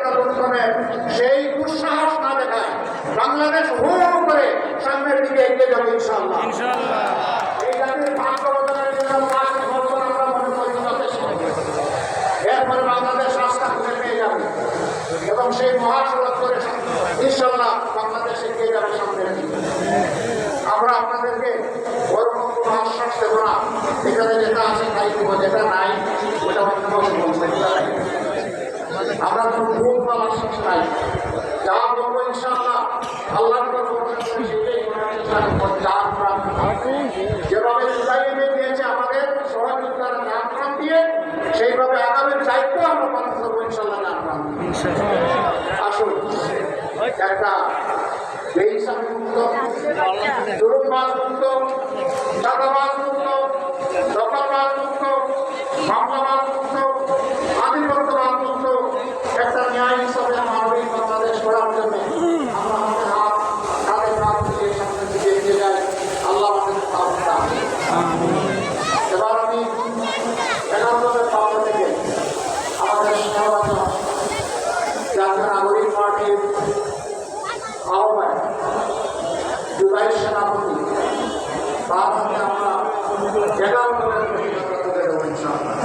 সন্ত্রাসটা দূর করে সেই দুঃসাহস না দেখায় বাংলাদেশ হু করে সামনের দিকে এগিয়ে যাবে ইনশাআল্লাহ। এই জাতির ভাগ্য বদলের জন্য 5 বছর আমরা মনে করি যথেষ্ট। এরপরে বাংলাদেশ রাস্তা খুঁজে পেয়ে যাবে এবং সেই মহাসড়ক করে ইনশাআল্লাহ বাংলাদেশ এগিয়ে যাবে সামনের দিকে। আমরা আপনাদেরকে ওরকম কোনো আশ্বাস দেব না এখানে যেটা আছে তাই দেবো, যেটা নাই ওটা অন্যভাবে বলতে চাই। আমরা কোনো ভুল বা আশ্বাস নাই, যা বলবো ইনশাআল্লাহ আল্লাহর যেভাবে জুলাইয়ে দিয়েছে আমাদের সহযোগিতার নাম দিয়ে সেইভাবে আগামীর দায়িত্ব আমরা পালন করবো ইনশাআল্লাহ। নাম আসুন একটা বেহিসাব মুক্ত, জুলুমবাজ মুক্ত, চাঁদাবাজ মুক্ত, দখলবাজ মুক্ত, মামলাবাজ মুক্ত, আধিপত্যবাদ মুক্ত একটা ন্যায় হিসাবে মানবিক বাংলাদেশ গড়ার জন্য আমরা আমাদের হাত তাদের হাত দিয়ে সামনের দিকে এগিয়ে যাই। আল্লাহ আমাদের এবার আমি 11 পক্ষ থেকে আমাদের সহযোগিতা জাতীয় নাগরিক পার্টির আহ্বায়ক জুলাই সেনাপতি তার হাতে আমরা 11